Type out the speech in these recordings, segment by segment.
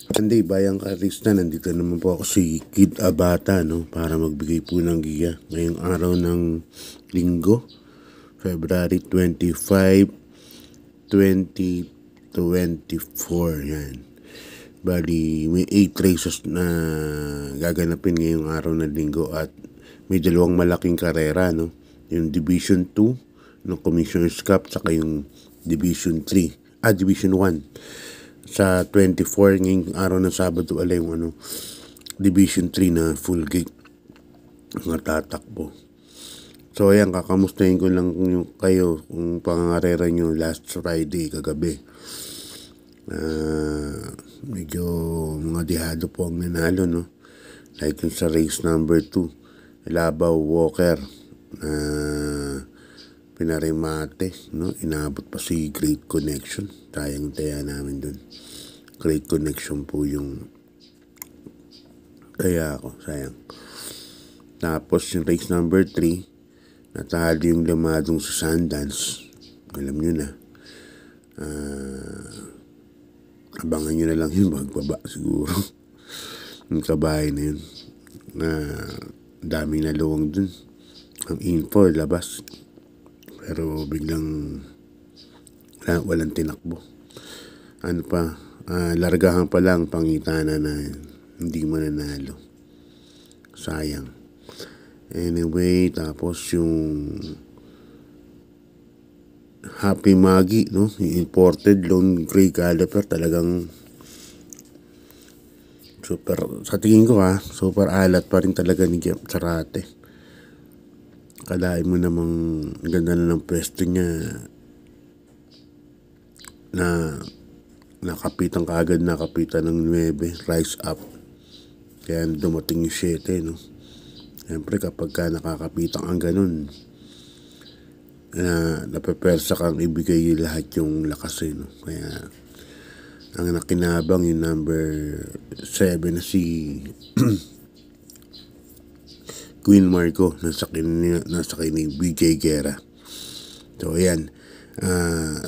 Sunday, Bayang Karista, nandito naman po ako si Kid Abata, no, para magbigay po ng giya ngayong araw ng linggo, February 25, 2024, yan. Bali, may 8 races na gaganapin ngayong araw ng linggo at may dalawang malaking karera, no, yung Division 2 ng Commissioner's Cup, saka yung Division 3, Division 1. Sa 24 ngayong araw ng Sabado alay yung Division 3 na full gate nga tatakbo. So ayan, kakamustahin ko lang kayo kung pangangarera nyo last Friday kagabi. Medyo mga dihado po ang nanalo, no? Like yung sa race number 2, Labaw Walker, pinarimate, no? Inabot pa si Great Connection. Tayang taya namin dun. Great Connection po yung kaya ako, sayang. Tapos yung race number 3, natalo yung Lamadong sa Sundance. Alam nyo na. Abangan nyo na lang yun, magbaba siguro. Yung kabahay na yun. Daming naluwang dun. Ang info, labas. Pero biglang walang tinakbo. Ano pa, largahan pa lang pangitana na hindi mo nanalo. Sayang. Anyway, tapos yung Happy Maggie, no? Yung imported Lone Grey Caliper, talagang super, sa tingin ko super alat pa rin talaga ni Jeff Zarate. Kalahin mo namang ganda na ng pwesto niya na nakapitan kaagad, nakapitan ng 9, rise up. Kaya dumating yung 7, no? Siyempre kapag ka nakakapitan ang ganun, napepersa kang ibigay lahat yung lakas, no? Kaya ang nakinabang yung number 7 na si Queen Marco, nasa kay ni BJ Guerra. So ayan,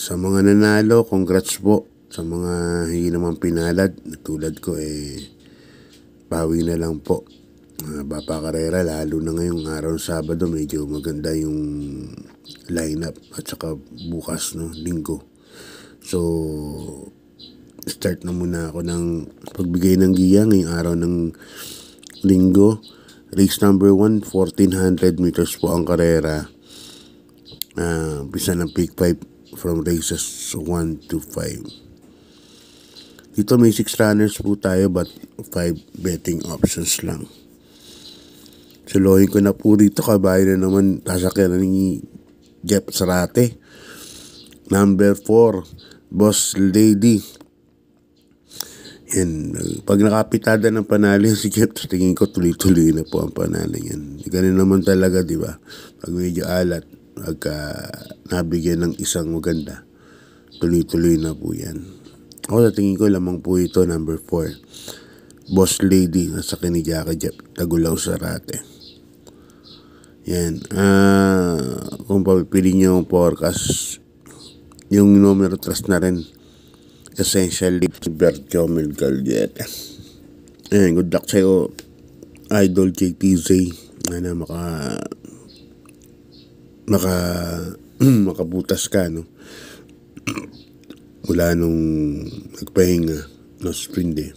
sa mga nanalo, congrats po. Sa mga hindi naman pinalad, tulad ko, bawi na lang po. Bapa Karera, lalo na ngayong araw ng Sabado, medyo maganda yung lineup at saka bukas, no, linggo. So start na muna ako ng pagbigay ng giya ngayong araw ng linggo. Race number 1, 1400 meters po ang karera. Bisa ng pick 5 from races 1 to 5. Dito may 6 runners po tayo but 5 betting options lang. Suluhin ko na po dito, kabayan na naman sasakyan ni Jeff Zarate. Number 4, Boss Lady. Yan, pag nakapitada ng panalo si Jeff, tingin ko tuloy-tuloy na po ang panalo yan. Ganun naman talaga, di ba? Pag medyo alat, pagka nabigyan ng isang maganda, tuloy-tuloy na po yan. Ako sa tingin ko lamang po ito, number 4, Boss Lady, nasa kinijaka Jeff, Tagulaw Zarate. Yan. Kung papipili nyo yung forecast, yung numero trust na rin, essentially Bertio Melgaldieta. Ayan, good luck sa'yo, Idol JTZ, na makabutas ka, no? Mula nung nagpahinga no sprint day.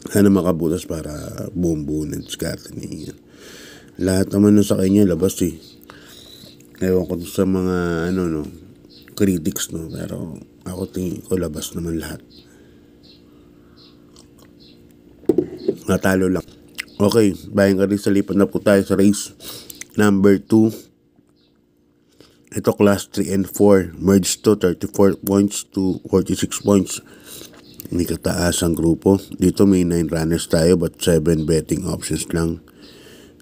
Sana makabutas para buong ng diskarte niya. Lahat naman na sa kanya labas Ewan ko sa mga critics, no, pero ako tingin ko labas naman lahat. Natalo lang. Okay, Bayang Karista, lipat na po tayo sa race number 2. Ito class 3 and 4. Merge to 34 points to 46 points. May kataas ang grupo. Dito may 9 runners tayo but 7 betting options lang.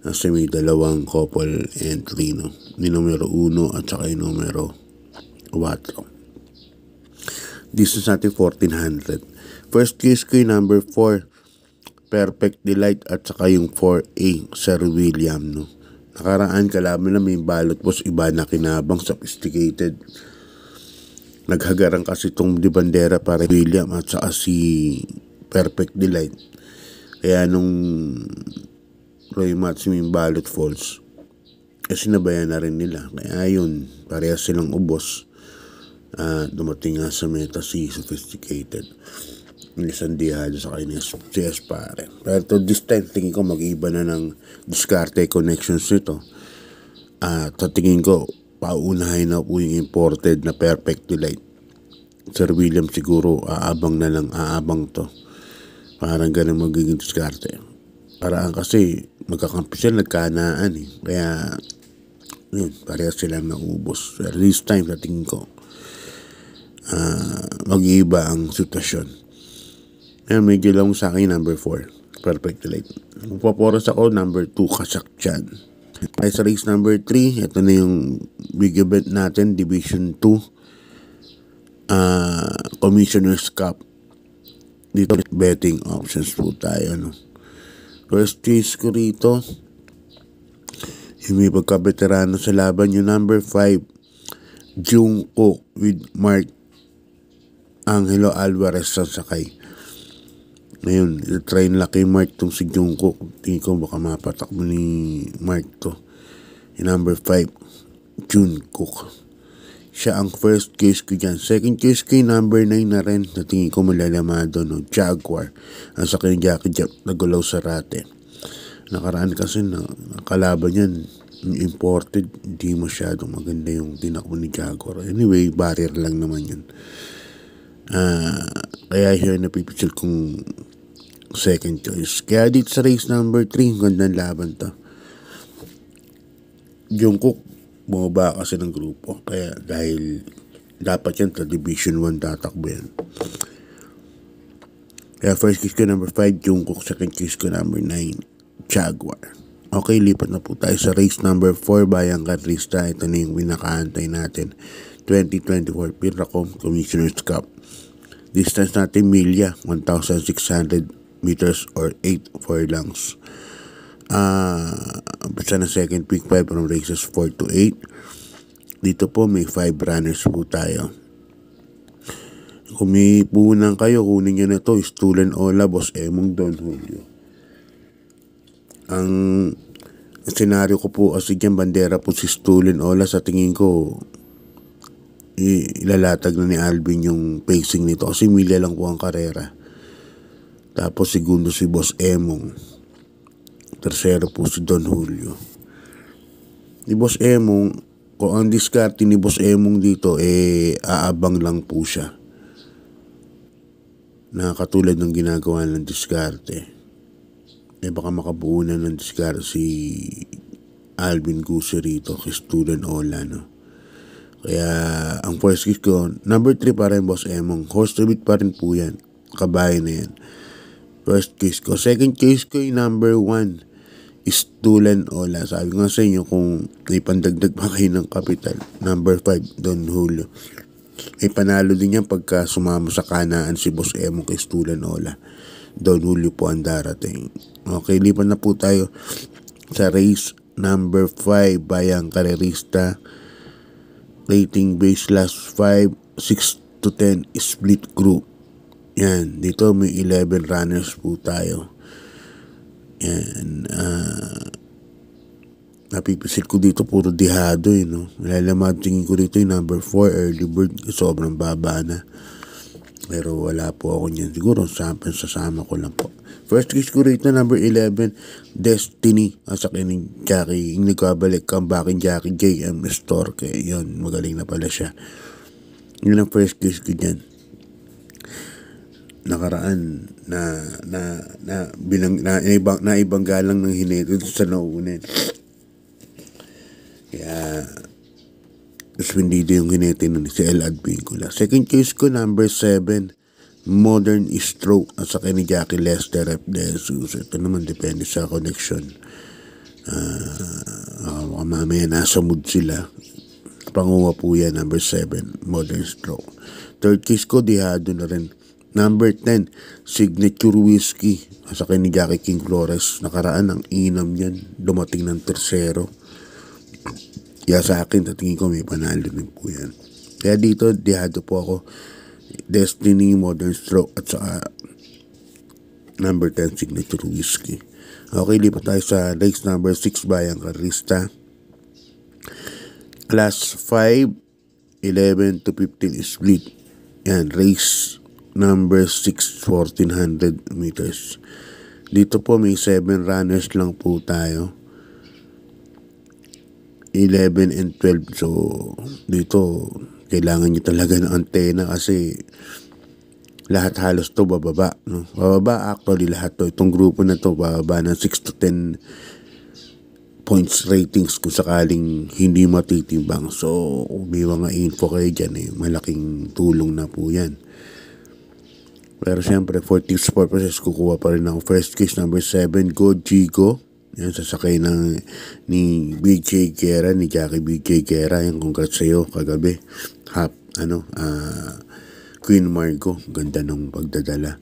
Kasi may dalawang couple entry, no? Yung numero 1 at saka yung numero 4. Distance natin 1400. First case ko yung number 4, Perfect Delight, at saka yung 4A, Sir William, no? Nakaraan kalaban na may balot boss, iba na kinabang, sophisticated. Naghagaran kasi itong di bandera para William at saka si Perfect Delight. Kaya nung Roy Matsumin Ballot Falls, sinabayan na rin nila. Kaya yun, parehas silang ubos. Dumating nga sa meta si Sophisticated. Isang dihado sa kanya si Espare. Pero to this time, tingin ko mag-iba na ng diskarte connections nito. Sa tingin ko, paunahin na po yung imported na Perfect Delight. Sir William siguro aabang to. Parang ganun magiging diskarte. Parang kasi magkakampi sila, nagkanaan eh. Kaya yun, parehas silang naubos. Pero this time, sa tingin ko, mag-iiba ang sitwasyon. Ayan, medyo lang sa akin number 4. Perfect Delight. Magpaporos ako, number 2, Kasaktian. Ay sa race number 3, ito na yung big event natin, Division 2. Commissioner's Cup. Dito, betting options po tayo. No? First choice ko rito, yung may pagka-veterano sa laban, yung number 5, Junko with Mark Angelo Alvarez sa sakay. Ngayon, try nila kay Mark tong si Junko. Tingin ko baka mapatakbo ni Mark to. Yung number 5, Junko. Siya ang first case ko dyan. Second case ko yung number 9 na rin. Na tingin ko malalamado, no? Jaguar. Ang sakay ni Jackie Jeff, nagulaw sa rate. Nakaraan kasi na kalaban yan, imported, hindi masyadong maganda yung tinakbo ni Jaguar. Anyway, barrier lang naman yun. Kaya siya napipisil kong second choice. Kaya dito sa race number 3, gandang laban to. Jungkook bumaba kasi ng grupo. Kaya dahil dapat yan sa Division 1 tatakbo yan. Kaya first case ko number 5, Jungkook. Second case ko number 9, Jaguar. Okay, lipat na po tayo sa race number 4, Bayang Carlista. Ito na yung winakaantay natin. 2024 Piracom Commissioner's Cup. Distance natin milya, 1,600 meters or 8 furlongs. Basta na second pick 5 from races 4 to 8. Dito po may 5 runners po tayo. Kung may puhunan kayo, kunin nyo na to. Stolen Ola, Boss Emong, Don Julio. Ang senaryo ko po kasi dyan, bandera po si Stolen Ola. Sa tingin ko, ilalatag na ni Alvin yung pacing nito kasi milya lang po ang karera. Tapos segundo si Boss Emong, tercero po si Don Julio. Ni Boss Emong, kung ang diskarte ni Boss Emong dito aabang lang po siya na katulad ng ginagawa ng diskarte. Baka makabuo na ng diskarte si Alvin Guse rito kay Stolen Ola, no? Kaya, ang first case ko, number 3 pa rin, Boss Emong. Horse to beat pa rin po yan. Kabayan na yan. First case ko. Second case ko, yung number 1, Stolen Ola. Sabi ko nga sa inyo, kung may pandagdag pa kayo ng kapital, number 5, Don Julio. May panalo din yan pagka sumama sa kanaan si Boss Emong kay Stolen Ola. Don Julio po ang darating. Okay, lipan na po tayo sa race number 5, Bayang Carlista. Rating base last 5, 6 to 10 split group. Yan, dito may 11 runners po tayo. Yan, napipisil ko dito puro dihado no? Malalamad tingin ko dito yung number 4, Early Bird. Sobrang baba na. Pero wala po ako niyan. Siguro sasama ko lang po. First case ko rito, number 11, Destiny. Sa kining Jackie, yung nagkabalik comeback Jackie J.M. Storke. Yun, magaling na pala siya. Yun ang first case ko dyan. Nakaraan na ibang galang ng hineto sa nauunin. Kaya Suspendido yung hinete nun si El Advincula. Second case ko, number 7, Modern Stroke at sa ni Jackie Lester F. De Jesus. Ito naman depende sa connection. Mamaya nasa mood sila. Panguha po yan, number 7, Modern Stroke. Third case ko, dihado na rin. Number 10, Signature Whiskey. Sa ni Jackie King Flores. Nakaraan ang inam yan. Dumating ng tersero. Kaya sa akin, tatingin ko may panalo din po yan. Kaya dito, dihado po ako. Destiny, Modern Stroke, at saka number 10 Signature Whiskey. Okay, lipat tayo sa race number 6 Bayang Karista. Class 5, 11 to 15 split. Yan, race number 6, 1400 meters. Dito po may 7 runners lang po tayo. 11 and 12. So, dito, kailangan nyo talaga ng antena kasi lahat halos to bababa. No? Bababa actually lahat to. Itong grupo na to, bababa ng 6 to 10 points ratings kung sakaling hindi matitimbang. So, may mga info kayo dyan malaking tulong na po yan. Pero siyempre, for tips purposes, kukuha pa rin ako. First case number 7, Go Jigo. Yan, sasakay ni BJ Guerra, ni Jackie BJ Guerra. Yan, congrats sa'yo kagabi. Queen Margo, ganda ng pagdadala.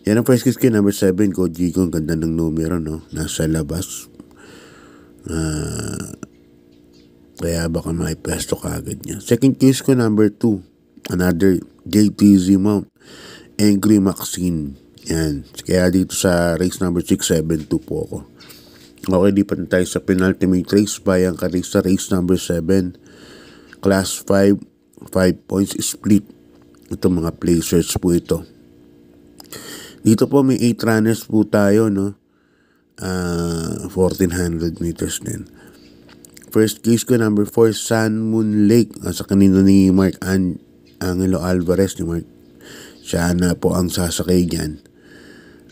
Yan ang first case kay number 7, Go Jigo. Ganda ng numero, no? Nasa labas. Kaya baka maipesto ka agad niya. Second case ko, number 2. Another JTZ mount. Angry Maxine. Yan. Kaya dito sa race number 672 po ako. Okay, lipat na tayo sa penultimate race. Bayang Karista, race number 7. Class 5. 5 points split. Ito mga placers po ito. Dito po may 8 runners po tayo, no? 1400 meters din. First case ko, number 4, Sun Moon Lake. Sa kanino ni Mark Angelo Alvarez, ni Mark. Siya na po ang sasakay dyan.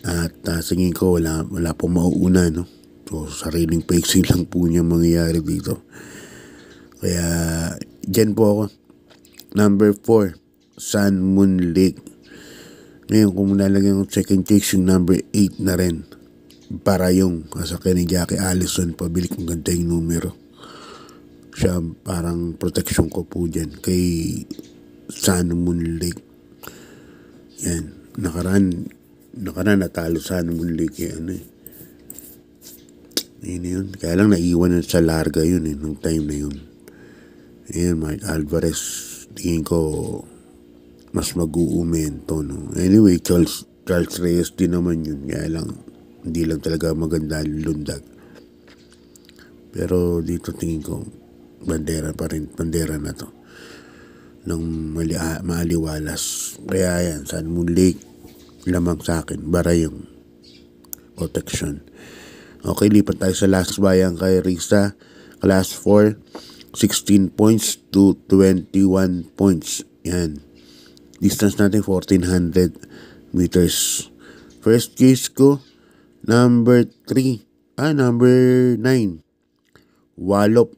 At singin ko wala pong mauuna, no? So, sariling pacing lang po niya mangyayari dito. Kaya, dyan po ako. Number 4, Sun Moon Lake. Ngayon, kung lalagyan ko second case, yung number 8 na rin. Para yung sasakay ni Jackie Allison, pabili kong ganda yung numero. Siya parang protection ko po dyan kay Sun Moon Lake. Yan. Nakaraan natalo Sun Moon Lake yun. Kaya lang naiwan sa larga yun nung time na yun. Ayan, Mark Alvarez. Tingin ko mas mag-uumento, no? Anyway, Charles Reyes din naman yun. Kaya lang hindi lang talaga maganda lundag. Pero dito tingin ko bandera na to ng maaliwalas. Kaya yan, Sun Moon Lake lamang sa akin, bara yung protection. Okay, lipat tayo sa last Bayang Karista, class 4, 16 points to 21 points. Yan, distance natin 1400 meters. First case ko, number 9, Wallop.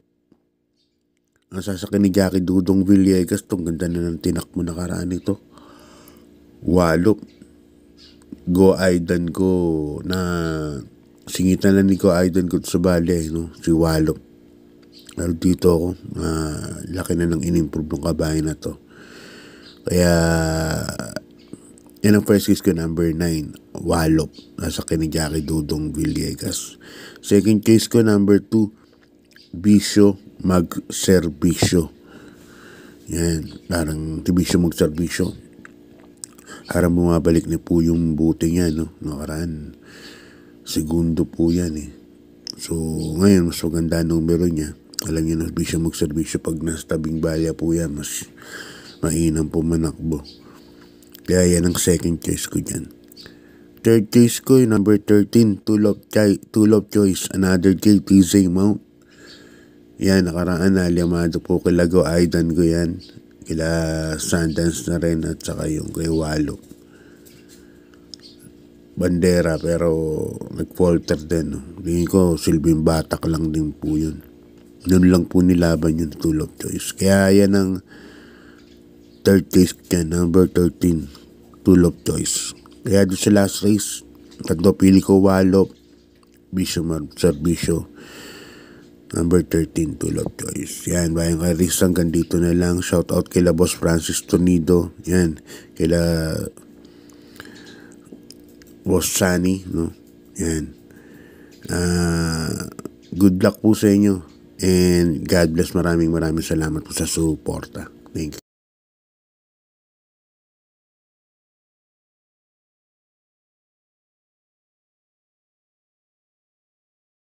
Ang sasakyan ni Jackie Dudong Villegas. Itong ganda na ng tinakbo nakaraan ito. Wallop. Go Aidan ko na singitan lang ni Go Aidan ko sa bali, no? Si Wallop. Pero dito ako, laki na ng in-improve ng kabahay na to. Kaya, yan ang first case ko, number 9, Wallop. Sasakyan ni Jackie Dudong Villegas. Second case ko, number 2, Bisyo Magserbisyo. Yan, parang Bisyo Magserbisyo. Harang bumabalik na po yung buti niya, no? Nakaraan, segundo po yan So, ngayon, mas maganda numero niya. Alam niyo na, Bisyo Magserbisyo, pag nasa tabing balya po yan, mas mainam po manakbo. Kaya yan ang second case ko dyan. Third case ko, number 13, Tool of Choice, another JTZ mount. Yan, nakaraan na Liamado po kila Go Aidan ko yan. Kila Sundance na rin at saka yung kay Wallop. Bandera pero nag-falter din. No? Tingin ko silbing batak lang din po yun. Doon lang po nilaban yung Tool of Choice. Kaya yan ang third case dyan, number 13, Tool of Choice. Kaya doon sa last race, tatlo pili ko Wallop, Bisyo Magserbisyo. Number 13, Tool of Choice. Yan, Bayang Karista, hanggang dito na lang. Shout out kila Boss Francis Tonido. Yan, kila Boss Sunny, no? Yan. Good luck po sa inyo. And God bless. Maraming salamat po sa suporta. Thank you.